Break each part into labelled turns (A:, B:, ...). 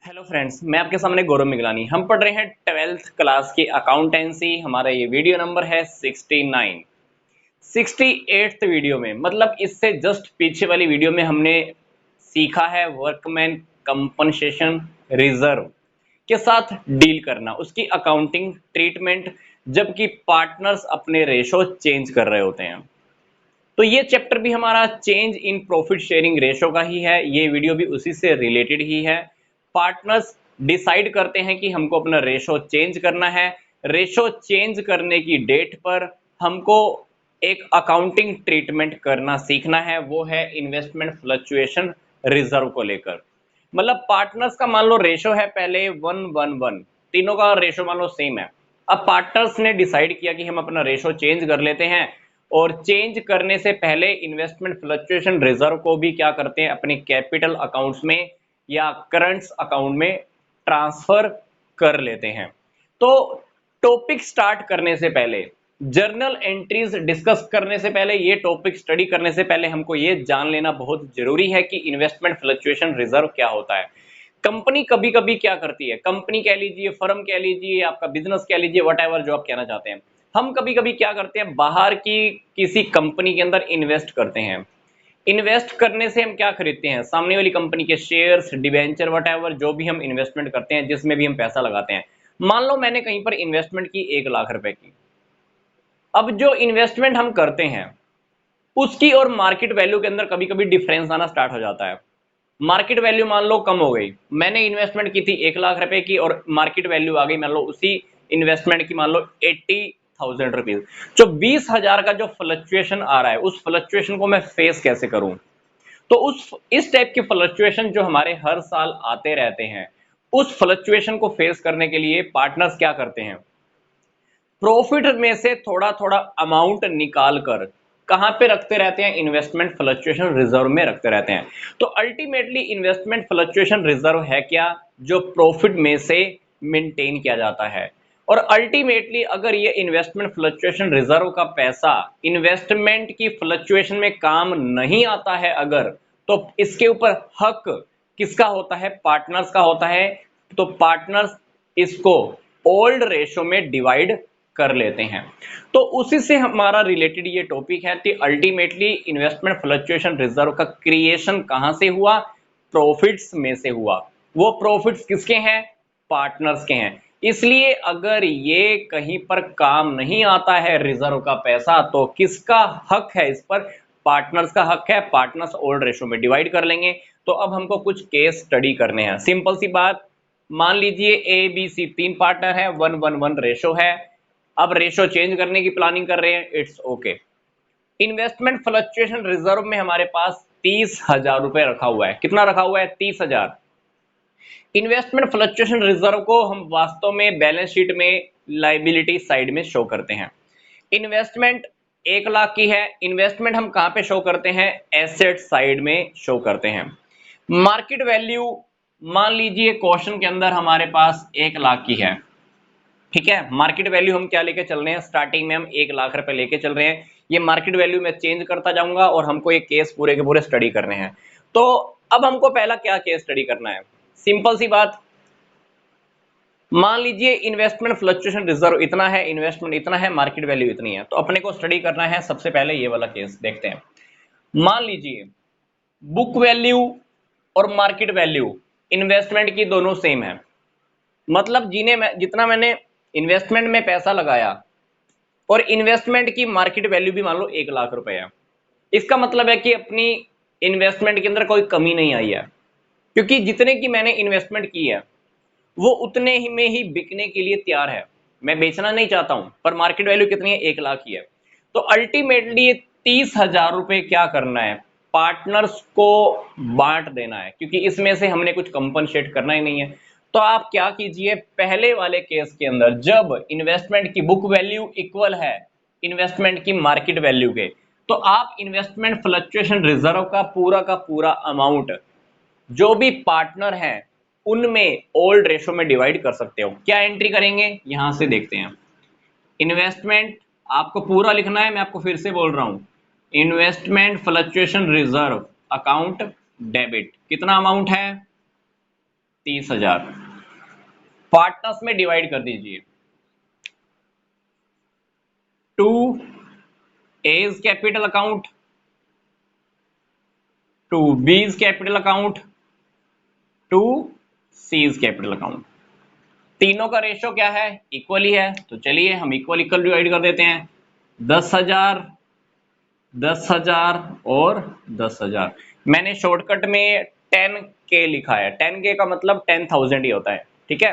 A: Hello friends, मैं आपके सामने गौरव मिगलानी। हम पढ़ रहे हैं 12th क्लास की अकाउंटेंसी। हमारा ये वीडियो नंबर है 69। 68th वीडियो में मतलब इससे जस्ट पीछे वाली वीडियो में हमने सीखा है वर्कमैन कंपनसेशन रिजर्व के साथ डील करना, उसकी अकाउंटिंग ट्रीटमेंट, जबकि पार्टनर्स अपने रेशो चेंज कर रहे होते हैं। तो ये चैप्टर भी हमारा change in profit sharing ratio का ही है। ये वीडियो भी उसी से रिलेटेड ही है। पार्टनर्स डिसाइड करते हैं कि हमको अपना रेशो चेंज करना है। रेशो चेंज करने की डेट पर हमको एक अकाउंटिंग ट्रीटमेंट करना सीखना है, वो है इन्वेस्टमेंट फ्लक्चुएशन रिजर्व को लेकर। मतलब पार्टनर्स का मान लो रेशो है पहले 1:1:1, तीनों का रेशो मान लो सेम है। अब पार्टनर्स ने डिसाइड किया कि हम अपना रेशो चेंज कर लेते हैं, और चेंज करने से पहले इन्वेस्टमेंट फ्लक्चुएशन रिजर्व को भी क्या करते हैं, अपने कैपिटल अकाउंट्स में या करंट्स अकाउंट में ट्रांसफर कर लेते हैं। तो टॉपिक स्टार्ट करने से पहले, जर्नल एंट्रीज डिस्कस करने से पहले, ये टॉपिक स्टडी करने से पहले हमको ये जान लेना बहुत जरूरी है कि इन्वेस्टमेंट फ्लक्चुएशन रिजर्व क्या होता है। कंपनी कभी कभी क्या करती है, कंपनी कह लीजिए, फर्म कह लीजिए, आपका बिजनेस कह लीजिए, वट जो आप कहना चाहते हैं, हम कभी कभी क्या करते हैं, बाहर की किसी कंपनी के अंदर इन्वेस्ट करते हैं। इन्वेस्ट करने से हम क्या खरीदते हैं, सामने वाली कंपनी के शेयर्स, डिबेंचर, वट जो भी हम इन्वेस्टमेंट करते हैं, जिसमें भी हम पैसा लगाते हैं। मान लो मैंने कहीं पर इन्वेस्टमेंट की 1,00,000 रुपए की। अब जो इन्वेस्टमेंट हम करते हैं उसकी और मार्केट वैल्यू के अंदर कभी कभी डिफरेंस आना स्टार्ट हो जाता है। मार्केट वैल्यू मान लो कम हो गई, मैंने इन्वेस्टमेंट की थी 1,00,000 रुपए की और मार्केट वैल्यू आ गई मान लो उसी इन्वेस्टमेंट की मान लो 80,000 रुपीज। जो 20,000 का जो फ्लक्चुएशन आ रहा है, उस फ्लक्चुएशन को मैं फेस कैसे करूं। तो उस इस टाइप के फ्लक्चुएशन जो हमारे हर साल आते रहते हैं, उस फ्लक्चुएशन को फेस करने के लिए पार्टनर्स क्या करते हैं, प्रॉफिट में से थोड़ा थोड़ा अमाउंट निकाल कर कहां पे रखते रहते हैं, इन्वेस्टमेंट फ्लक्चुएशन रिजर्व में रखते रहते हैं। तो अल्टीमेटली इन्वेस्टमेंट फ्लक्चुएशन रिजर्व है क्या, जो प्रॉफिट में से मेंटेन किया जाता है। और अल्टीमेटली अगर ये इन्वेस्टमेंट फ्लक्चुएशन रिजर्व का पैसा इन्वेस्टमेंट की फ्लक्चुएशन में काम नहीं आता है अगर, तो इसके ऊपर हक किसका होता है, पार्टनर्स का होता है। तो पार्टनर्स इसको ओल्ड रेशो में डिवाइड कर लेते हैं। तो उसी से हमारा रिलेटेड ये टॉपिक है कि अल्टीमेटली इन्वेस्टमेंट फ्लक्चुएशन रिजर्व का क्रिएशन कहां से हुआ, प्रॉफिट्स में से हुआ। वो प्रॉफिट्स किसके हैं, पार्टनर्स के हैं। इसलिए अगर ये कहीं पर काम नहीं आता है रिजर्व का पैसा, तो किसका हक है इस पर, पार्टनर्स का हक है। पार्टनर्स ओल्ड रेशो में डिवाइड कर लेंगे। तो अब हमको कुछ केस स्टडी करने हैं। सिंपल सी बात, मान लीजिए ए बी सी तीन पार्टनर है, 1:1:1 रेशो है। अब रेशो चेंज करने की प्लानिंग कर रहे हैं, it's okay. Investment fluctuation reserve में हमारे पास 30,000 रुपए रखा हुआ है। कितना रखा हुआ है, 30,000। इन्वेस्टमेंट फ्लक्चुएशन रिजर्व को हम वास्तव में बैलेंस शीट में लाइबिलिटी साइड में शो करते हैं। इन्वेस्टमेंट 1,00,000 की है। इन्वेस्टमेंट हम कहां पे शो करते हैं, एसेट साइड में शो करते हैं। मार्केट वैल्यू मान लीजिए क्वेश्चन के अंदर हमारे पास 1,00,000 की है, ठीक है। मार्केट वैल्यू हम क्या लेके चल रहे हैं, स्टार्टिंग में हम 1,00,000 रुपए लेके चल रहे हैं। ये मार्केट वैल्यू में चेंज करता जाऊंगा और हमको ये केस पूरे के पूरे स्टडी करने हैं। तो अब हमको पहला क्या केस स्टडी करना है, सिंपल सी बात, मान लीजिए इन्वेस्टमेंट फ्लक्चुएशन रिजर्व इतना है, इन्वेस्टमेंट इतना है, मार्केट वैल्यू इतनी है। तो अपने को स्टडी करना है सबसे पहले ये वाला केस देखते हैं। मान लीजिए बुक वैल्यू और मार्केट वैल्यू इन्वेस्टमेंट की दोनों सेम है। मतलब जितना मैंने इन्वेस्टमेंट में पैसा लगाया और इन्वेस्टमेंट की मार्केट वैल्यू भी मान लो 1,00,000 रुपए है। इसका मतलब है कि अपनी इन्वेस्टमेंट के अंदर कोई कमी नहीं आई है, क्योंकि जितने की मैंने इन्वेस्टमेंट की है वो उतने ही में ही बिकने के लिए तैयार है। मैं बेचना नहीं चाहता हूं, पर मार्केट वैल्यू कितनी है, 1,00,000 की है। तो अल्टीमेटली 30,000 रुपए क्या करना है, पार्टनर्स को बांट देना है, क्योंकि इसमें से हमने कुछ कंपनसेट करना ही नहीं है। तो आप क्या कीजिए, पहले वाले केस के अंदर जब इन्वेस्टमेंट की बुक वैल्यू इक्वल है इन्वेस्टमेंट की मार्केट वैल्यू के, तो आप इन्वेस्टमेंट फ्लक्चुएशन रिजर्व का पूरा अमाउंट जो भी पार्टनर हैं उनमें ओल्ड रेशो में डिवाइड कर सकते हो। क्या एंट्री करेंगे, यहां से देखते हैं। इन्वेस्टमेंट आपको पूरा लिखना है, मैं आपको फिर से बोल रहा हूं, investment fluctuation reserve account debit, कितना अमाउंट है, 30,000 पार्टनर्स में डिवाइड कर दीजिए। To A's capital account, to B's capital account, to C's capital account. तीनों का रेशो क्या है? इक्वल ही है, तो चलिए हम इक्वल इक्वल डिवाइड कर देते हैं। 10,000, 10,000 और 10,000। मैंने शॉर्टकट में 10K लिखा है। 10K का मतलब 10,000 ही होता है, ठीक है।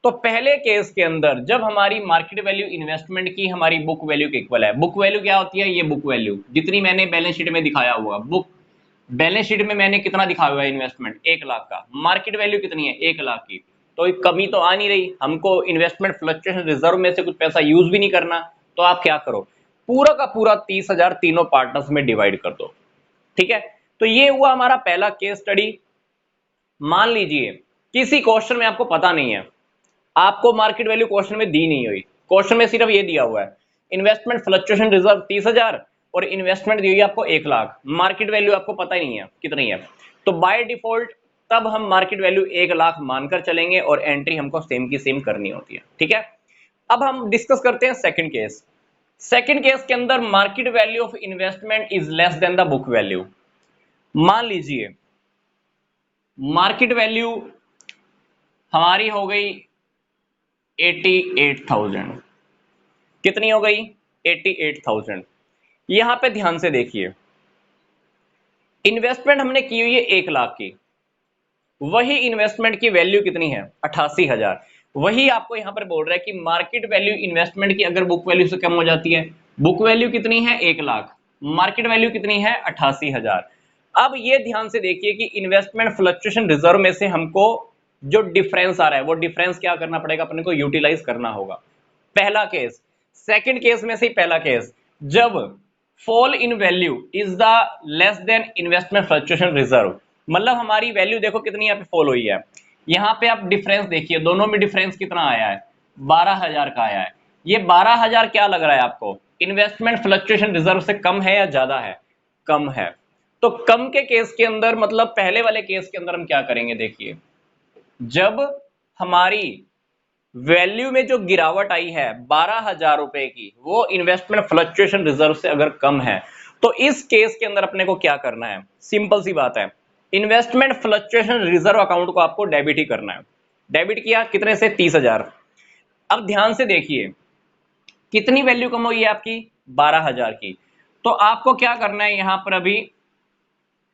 A: तो पहले केस के अंदर जब हमारी मार्केट वैल्यू इन्वेस्टमेंट की हमारी बुक वैल्यू के इक्वल है। बुक वैल्यू क्या होती है? ये बुक वैल्यू जितनी मैंने बैलेंस शीट में दिखाया हुआ, बुक बैलेंस शीट में मैंने कितना दिखाया हुआ है इन्वेस्टमेंट 1 लाख का, मार्केट वैल्यू कितनी है 1 लाख की, तो एक कमी तो आ नहीं रही। हमको इन्वेस्टमेंट फ्लक्चुएशन रिजर्व में से कुछ पैसा यूज भी नहीं करना, तो आप क्या करो, पूरा का पूरा 30,000 तीनों पार्टनर्स में डिवाइड कर दो, ठीक है। तो ये हुआ हमारा पहला केस स्टडी। मान लीजिए किसी क्वेश्चन में आपको पता नहीं है, आपको मार्केट वैल्यू क्वेश्चन में दी नहीं हुई, क्वेश्चन में सिर्फ ये दिया हुआ है इन्वेस्टमेंट फ्लक्चुएशन रिजर्व 30,000 और इन्वेस्टमेंट दी हुई आपको 1 लाख, मार्केट वैल्यू आपको पता ही नहीं है कितनी है, तो बाय डिफॉल्ट तब हम मार्केट वैल्यू 1 लाख मानकर चलेंगे और एंट्री हमको सेम की सेम करनी होती है, ठीक है। अब हम डिस्कस करते हैं सेकंड केस। सेकंड केस के अंदर market value of investment is less than the book value. मान लीजिए मार्केट वैल्यू हमारी हो गई 88,000। कितनी हो गई? 88,000। यहां पे ध्यान से देखिए, इन्वेस्टमेंट हमने की हुई है 1 लाख की, वही इन्वेस्टमेंट की वैल्यू कितनी है? 88,000। वही आपको यहां पर बोल रहा है कि मार्केट वैल्यू इन्वेस्टमेंट की अगर बुक वैल्यू से कम हो जाती है, बुक वैल्यू कितनी है 1 लाख, मार्केट वैल्यू कितनी है 88,000। अब ये ध्यान से देखिए कि इन्वेस्टमेंट फ्लक्चुएशन रिजर्व में से हमको जो डिफरेंस आ रहा है वो डिफरेंस क्या करना पड़ेगा? अपने को यूटिलाइज करना होगा। पहला केस, सेकंड केस में से ही पहला केस, जब fall in value is the less than investment fluctuation reserve, मतलब हमारी वैल्यू देखो कितनी यहाँ पे फॉल हुई है। यहाँ पे आप डिफरेंस देखिए, दोनों में डिफरेंस कितना आया है? 12,000 का आया है। ये 12,000 क्या लग रहा है आपको? इन्वेस्टमेंट फ्लक्चुएशन रिजर्व से कम है या ज्यादा है? कम है। तो कम के केस के अंदर मतलब पहले वाले केस के अंदर हम क्या करेंगे? देखिए, जब हमारी वैल्यू में जो गिरावट आई है 12,000 रुपए की, वो इन्वेस्टमेंट फ्लक्चुएशन रिजर्व से अगर कम है, तो इस केस के अंदर अपने को क्या करना है? सिंपल सी बात है, इन्वेस्टमेंट फ्लक्चुएशन रिजर्व अकाउंट को आपको डेबिट ही करना है। डेबिट किया कितने से? 30,000। अब ध्यान से देखिए कितनी वैल्यू कम हुई है आपकी? 12,000 की। तो आपको क्या करना है यहां पर, अभी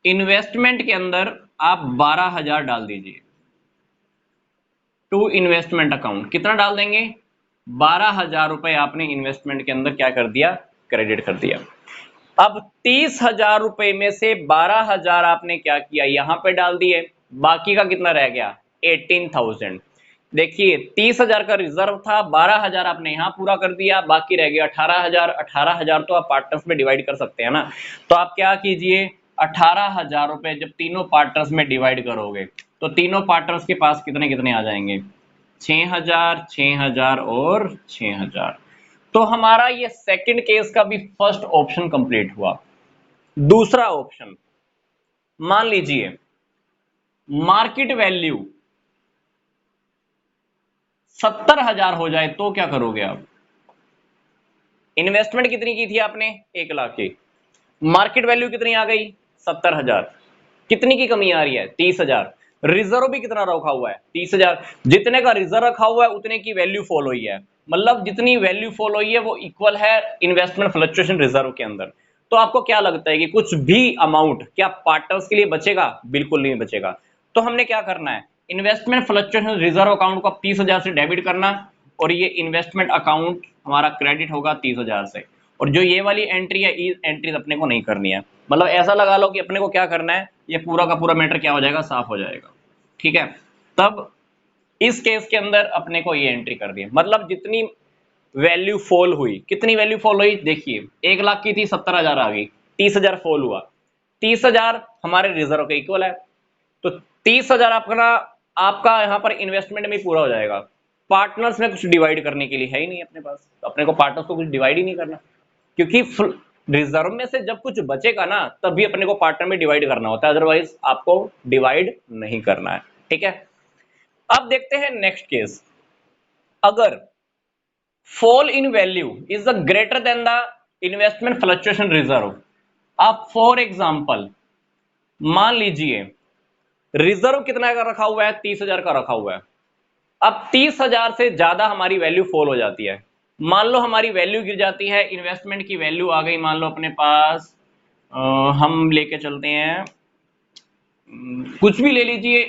A: इन्वेस्टमेंट के अंदर आप 12,000 डाल दीजिए टू इन्वेस्टमेंट अकाउंट। कितना डाल देंगे? 12,000 रुपए आपने इन्वेस्टमेंट के अंदर क्या कर दिया? क्रेडिट कर दिया। अब 30,000 रुपए में से 12,000 आपने क्या किया? यहां पे डाल दिए, बाकी का कितना रह गया? 18,000। देखिए 30,000 का रिजर्व था, 12,000 आपने यहां पूरा कर दिया, बाकी रह गया 18,000। 18,000 तो आप पार्टनर्स में डिवाइड कर सकते हैं ना, तो आप क्या कीजिए, 18,000 रुपए जब तीनों पार्टनर्स में डिवाइड करोगे तो तीनों पार्टनर्स के पास कितने कितने आ जाएंगे? 6,000, 6,000 और 6,000। तो हमारा ये सेकंड केस का भी फर्स्ट ऑप्शन कंप्लीट हुआ। दूसरा ऑप्शन, मान लीजिए मार्केट वैल्यू 70,000 हो जाए तो क्या करोगे आप? इन्वेस्टमेंट कितनी की थी आपने? 1 लाख की, मार्केट वैल्यू कितनी आ गई? 70,000। कितनी की कमी आ रही है? 30,000। रिजर्व भी कितना रखा हुआ है? 30,000। जितने का रिजर्व रखा हुआ है उतने की वैल्यू फॉल हुई है, मतलब जितनी वैल्यू फॉल हुई है वो इक्वल है इन्वेस्टमेंट फ्लक्चुएशन रिजर्व के अंदर। तो आपको क्या लगता है कि कुछ भी अमाउंट क्या पार्टनर्स के लिए बचेगा? बिल्कुल नहीं बचेगा। तो हमने क्या करना है, इन्वेस्टमेंट फ्लक्चुएशन रिजर्व अकाउंट को 30,000 से डेबिट करना, और ये इन्वेस्टमेंट अकाउंट हमारा क्रेडिट होगा 30,000 से। और जो ये वाली एंट्री है, इस एंट्री अपने को नहीं करनी है। मतलब ऐसा लगा लो कि अपने को क्या करना है, ये पूरा का पूरा मैटर क्या हो जाएगा? साफ हो जाएगा, ठीक है। तब इस केस के अंदर अपने को ये एंट्री कर दी, मतलब जितनी वैल्यू फॉल हुई, कितनी वैल्यू फॉल हुई? देखिए 1 लाख की थी, 70,000 आ गई, 30,000 फॉल हुआ। 30,000 हमारे रिजर्व के इक्वल है, तो 30,000 अपना आपका यहां पर इन्वेस्टमेंट में पूरा हो जाएगा। पार्टनर्स में कुछ डिवाइड करने के लिए है ही नहीं अपने पास, तो अपने को पार्टनर्स को कुछ डिवाइड ही नहीं करना, क्योंकि रिजर्व में से जब कुछ बचेगा ना तभी अपने को पार्टनर में डिवाइड करना होता है, अदरवाइज आपको डिवाइड नहीं करना है, ठीक है। अब देखते हैं नेक्स्ट केस। अगर fall in value is the greater than the investment fluctuation reserve. आप फॉर एग्जांपल मान लीजिए रिजर्व कितना का रखा हुआ है, 30,000 का रखा हुआ है। अब 30,000 से ज्यादा हमारी वैल्यू फॉल हो जाती है। मान लो हमारी वैल्यू गिर जाती है, इन्वेस्टमेंट की वैल्यू आ गई मान लो अपने पास, हम लेके चलते हैं कुछ भी ले लीजिए,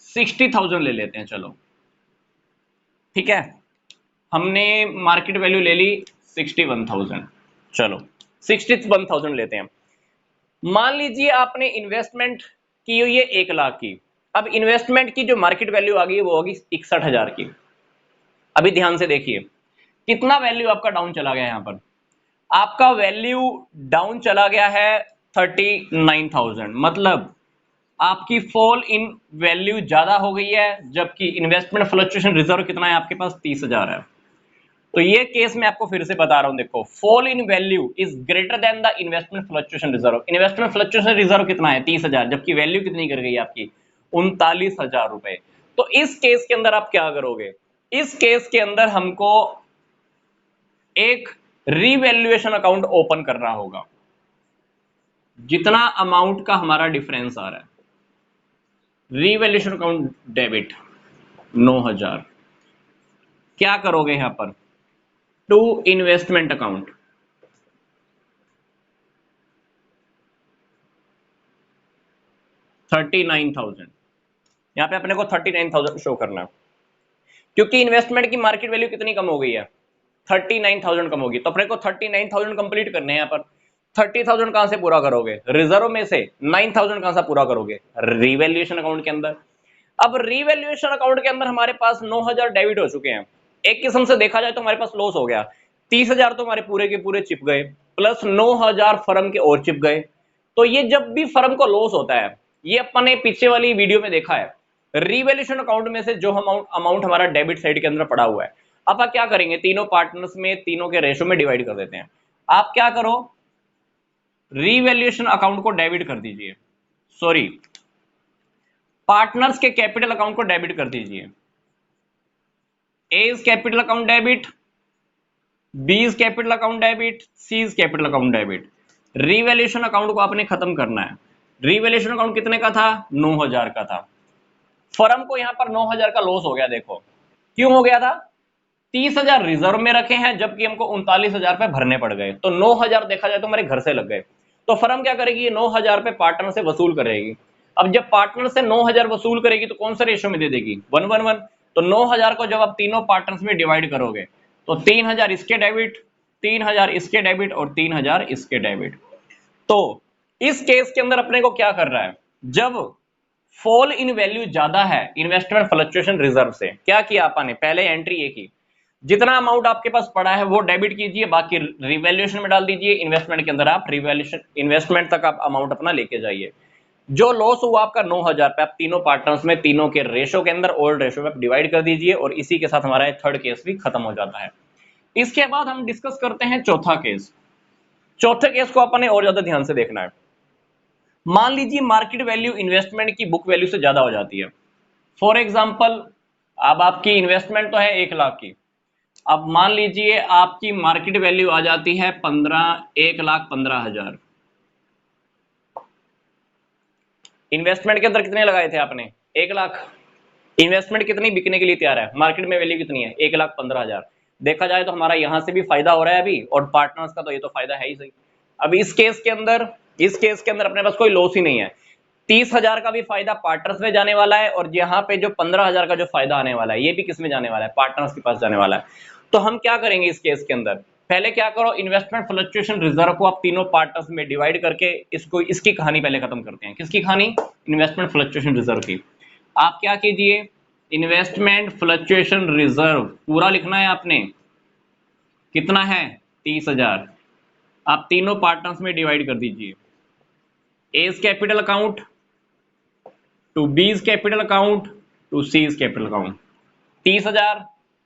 A: 60,000 ले लेते हैं, चलो ठीक है। हमने मार्केट वैल्यू ले ली 61,000, चलो 61,000 लेते हैं। मान लीजिए आपने इन्वेस्टमेंट की हुई है 1 लाख की। अब इन्वेस्टमेंट की जो मार्केट वैल्यू आ गई वो होगी 61,000 की। अभी ध्यान से देखिए कितना वैल्यू आपका डाउन चला गया, यहां पर आपका वैल्यू डाउन चला गया है 39,000। मतलब आपकी फॉल इन वैल्यू ज्यादा हो गई है, जबकि इन्वेस्टमेंट फ्लक्चुएशन रिजर्व कितना है आपके पास, 30,000 है। तो ये केस मैं आपको फिर से बता रहा हूं, देखो fall in value is greater than the investment fluctuation reserve. Investment fluctuation reserve कितना है, 30,000, जबकि वैल्यू कितनी गिर गई आपकी, 39,000 रुपए। तो इस केस के अंदर आप क्या करोगे, इस केस के अंदर हमको एक रीवैल्यूएशन अकाउंट ओपन करना होगा। जितना अमाउंट का हमारा डिफरेंस आ रहा है, रीवैल्यूएशन अकाउंट डेबिट 9,000। क्या करोगे यहां पर, टू इन्वेस्टमेंट अकाउंट 39,000। यहां पे अपने को 39,000 शो करना है, क्योंकि इन्वेस्टमेंट की मार्केट वैल्यू कितनी कम हो गई है, 39,000 कम होगी। तो अपने को 39,000 कंप्लीट करने हैं। यहाँ पर 30,000 कहां से पूरा करोगे, रिजर्व में से 9,000 कहां से पूरा करोगे, रिवैल्यूएशन अकाउंट के अंदर। अब रिवैल्यूएशन अकाउंट के अंदर हमारे पास 9,000 डेबिट हो चुके हैं। एक किस्म से देखा जाए तो हमारे पास लॉस हो गया, 30,000 तो हमारे पूरे के पूरे चिप गए, प्लस 9,000 फर्म के और चिप गए। तो ये जब भी फर्म को लॉस होता है, ये अपने पीछे वाली वीडियो में देखा है, रिवैल्यूएशन अकाउंट में से जो अमाउंट हमारा डेबिट साइड के अंदर पड़ा हुआ है, अब आप क्या करेंगे, तीनों पार्टनर्स में तीनों के रेशो में डिवाइड कर देते हैं। आप क्या करो, रिवैल्यूएशन अकाउंट को डेबिट कर दीजिए, सॉरी पार्टनर्स के कैपिटल अकाउंट को डेबिट कर दीजिए। A is capital account debit, B is capital account debit, C is capital account debit. Revaluation account को आपने खत्म करना है। रिवैल्यूएशन अकाउंट कितने का था, 9,000 का था। फर्म को यहां पर 9,000 का लॉस हो गया। देखो क्यों हो गया था, 30,000 रिजर्व में रखे हैं, जबकि हमको 39,000 रुपए भरने पड़ गए। तो 9,000 देखा जाए तो हमारे घर से लग गए। तो फर्म क्या करेगी, 9,000 रुपए पार्टनर से वसूल करेगी। अब जब पार्टनर से 9,000 वसूल करेगी तो कौन सा रेशो में दे देगी, 1:1:1। तो 9,000 को जब आप तीनों पार्टनर्स में डिवाइड करोगे तो 3,000 इसके डेबिट, 3,000 इसके डेबिट और 3,000 इसके डेबिट। तो इस केस के अंदर अपने को क्या कर रहा है, जब फॉल इन वैल्यू ज्यादा है इन्वेस्टमेंट फ्लक्चुएशन रिजर्व से, क्या किया आपने, पहले एंट्री ये की, जितना अमाउंट आपके पास पड़ा है वो डेबिट कीजिए, बाकी रिवैल्यूएशन में डाल दीजिए। इन्वेस्टमेंट के अंदर आप रिवैल्यूएशन इन्वेस्टमेंट तक आप अमाउंट अपना लेके जाइए। जो लॉस हुआ आपका 9,000 पे, आप तीनों पार्टनर्स में तीनों के रेशो के अंदर ओल्ड रेशो में आप डिवाइड कर दीजिए, और इसी के साथ हमारा थर्ड केस भी खत्म हो जाता है। इसके बाद हम डिस्कस करते हैं चौथा केस। चौथे केस को अपने और ज्यादा ध्यान से देखना है। मान लीजिए मार्केट वैल्यू इन्वेस्टमेंट की बुक वैल्यू से ज्यादा हो जाती है। फॉर एग्जाम्पल अब आपकी इन्वेस्टमेंट तो है 1 लाख की, अब मान लीजिए आपकी मार्केट वैल्यू आ जाती है 1,15,000। इन्वेस्टमेंट के अंदर कितने लगाए थे आपने, 1 लाख। इन्वेस्टमेंट कितनी बिकने के लिए तैयार है, मार्केट में वैल्यू कितनी है, 1,15,000। देखा जाए तो हमारा यहां से भी फायदा हो रहा है अभी, और पार्टनर्स का तो ये तो फायदा है ही सही। अब इस केस के अंदर अपने पास कोई लॉस ही नहीं है। 30,000 का भी फायदा पार्टनर्स में जाने वाला है, और यहाँ पे जो 15,000 का जो फायदा आने वाला है ये भी किस में जाने वाला है, पार्टनर्स के पास जाने वाला है। तो हम क्या करेंगे इस केस के अंदर, पहले क्या करो, इन्वेस्टमेंट फ्लक्चुएशन रिजर्व को आप तीनों पार्टनर्स में डिवाइड करके इसकी कहानी पहले खत्म करते हैं। किसकी कहानी, इन्वेस्टमेंट फ्लक्चुएशन रिजर्व की। आप क्या कीजिए, इन्वेस्टमेंट फ्लक्चुएशन रिजर्व पूरा लिखना है आपने, कितना है 30,000। आप तीनों पार्टनर्स में डिवाइड कर दीजिए, A's capital account to B's capital account to C's capital account. 30,000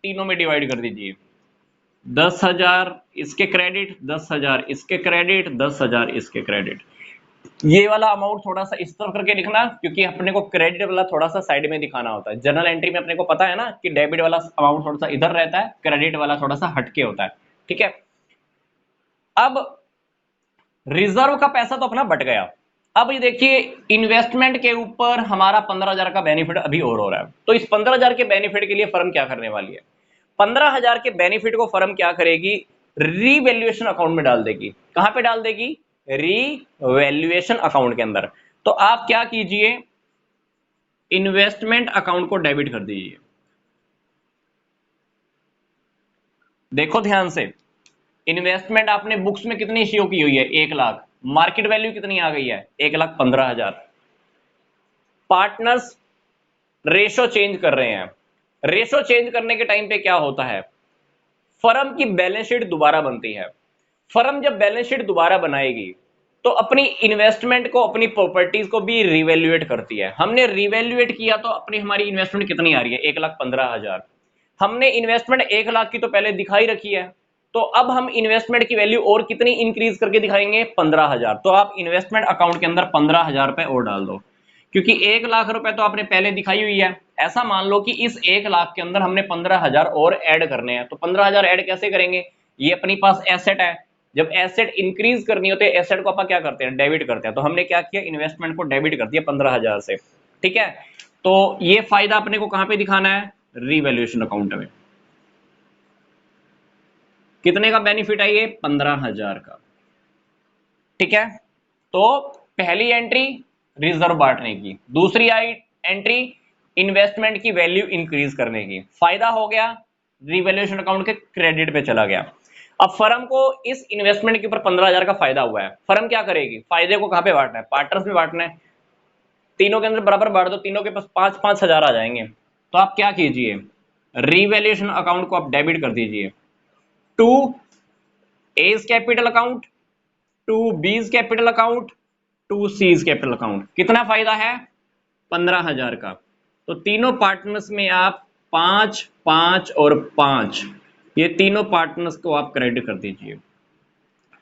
A: तीनों में डिवाइड कर दीजिए, 10,000 इसके क्रेडिट, 10,000 इसके क्रेडिट, 10,000 इसके क्रेडिट। ये वाला अमाउंट थोड़ा सा इस तरफ करके लिखना, क्योंकि अपने को क्रेडिट वाला थोड़ा सा साइड में दिखाना होता है। जर्नल एंट्री में अपने को पता है ना कि डेबिट वाला अमाउंट थोड़ा सा इधर रहता है, क्रेडिट वाला थोड़ा सा हटके होता है, ठीक है। अब रिजर्व का पैसा तो अपना बट गया। अब ये देखिए इन्वेस्टमेंट के ऊपर हमारा 15,000 का बेनिफिट अभी और हो रहा है। तो इस 15,000 के बेनिफिट के लिए फर्म क्या करने वाली है, 15,000 के बेनिफिट को फर्म क्या करेगी, रीवैल्यूएशन अकाउंट में डाल देगी। कहां पे डाल देगी, रीवैल्यूएशन अकाउंट के अंदर। तो आप क्या कीजिए, इन्वेस्टमेंट अकाउंट को डेबिट कर दीजिए। देखो ध्यान से, इन्वेस्टमेंट आपने बुक्स में कितनी इश्यू की हुई है, 1 लाख। मार्केट वैल्यू कितनी आ गई है, 1,15,000। पार्टनर्स रेशो चेंज कर रहे हैं। रेशो चेंज करने के टाइम पे क्या होता है, फर्म की बैलेंस शीट दोबारा बनती है। फर्म जब बैलेंस शीट दोबारा बनाएगी तो अपनी इन्वेस्टमेंट को, अपनी प्रॉपर्टीज को भी रिवैल्यूएट करती है। हमने रिवैल्यूएट किया तो अपनी हमारी इन्वेस्टमेंट कितनी आ रही है, 1,15,000। हमने इन्वेस्टमेंट 1 लाख की तो पहले दिखाई रखी है, तो अब हम इन्वेस्टमेंट की वैल्यू और कितनी इंक्रीज करके दिखाएंगे, 15,000। तो आप इन्वेस्टमेंट अकाउंट के अंदर 15,000 रुपए और डाल दो, क्योंकि 1 लाख रुपए तो आपने पहले दिखाई हुई है। ऐसा मान लो कि इस 1 लाख के अंदर हमने 15,000 और ऐड करने हैं। तो 15,000 ऐड कैसे करेंगे, ये अपनी पास एसेट है, जब एसेट इंक्रीज करनी होती है, एसेट को अपन क्या करते हैं, डेबिट करते हैं। तो हमने क्या किया, इन्वेस्टमेंट को डेबिट कर दिया 15,000 से, ठीक है। तो ये फायदा अपने को कहां पे दिखाना है, रीवैल्यूएशन अकाउंट में। कितने का बेनिफिट है ये, 15,000 का, ठीक है। तो पहली एंट्री रिजर्व बांटने की, दूसरी आई एंट्री इन्वेस्टमेंट की वैल्यू इंक्रीज करने की। फायदा हो गया, रिवैल्यूएशन अकाउंट के क्रेडिट पे चला गया। अब फर्म को इस इन्वेस्टमेंट के ऊपर 15,000 का फायदा हुआ है। फर्म क्या करेगी, फायदे को कहां पे बांटना है, पार्टनर्स में बांटना है। तीनों के अंदर बराबर बांट दो, तीनों के पास 5-5 हजार आ जाएंगे। तो आप क्या कीजिए, रिवैल्यूएशन अकाउंट को आप डेबिट कर दीजिए to A's capital account, to B's capital account, to C's capital account. कितना फायदा है, 15,000 का। तो तीनों पार्टनर्स में आप 5, 5 और 5, ये तीनों पार्टनर्स को आप क्रेडिट कर दीजिए,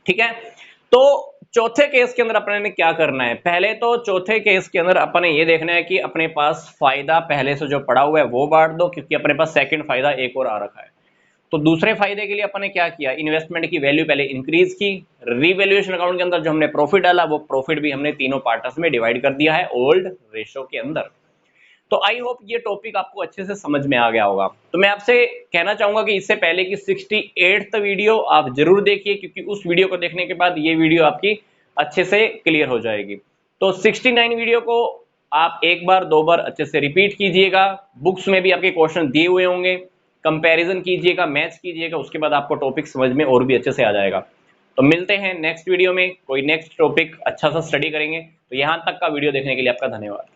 A: ठीक है। तो चौथे केस के अंदर अपने ने क्या करना है, पहले तो चौथे केस के अंदर अपने ये देखना है कि अपने पास फायदा पहले से जो पड़ा हुआ है वो बांट दो, क्योंकि अपने पास सेकंड फायदा एक और आ रखा है। तो दूसरे फायदे के लिए अपने क्या किया, इन्वेस्टमेंट की वैल्यू पहले इंक्रीज की, रिवैल्यूएशन अकाउंट के अंदर जो हमने प्रॉफिट डाला वो प्रॉफिट भी हमने तीनों पार्टनर्स में डिवाइड कर दिया है ओल्ड रेशो के अंदर। तो आई होप ये टॉपिक आपको अच्छे से समझ में आ गया होगा। तो मैं आपसे कहना चाहूंगा कि इससे पहले की 68th वीडियो आप जरूर देखिए, क्योंकि उस वीडियो को देखने के बाद ये वीडियो आपकी अच्छे से क्लियर हो जाएगी। तो 69 वीडियो को आप एक बार 2 बार अच्छे से रिपीट कीजिएगा। बुक्स में भी आपके क्वेश्चन दिए हुए होंगे, कंपैरिजन कीजिएगा, मैच कीजिएगा, उसके बाद आपको टॉपिक समझ में और भी अच्छे से आ जाएगा। तो मिलते हैं नेक्स्ट वीडियो में, कोई नेक्स्ट टॉपिक अच्छा सा स्टडी करेंगे। तो यहां तक का वीडियो देखने के लिए आपका धन्यवाद।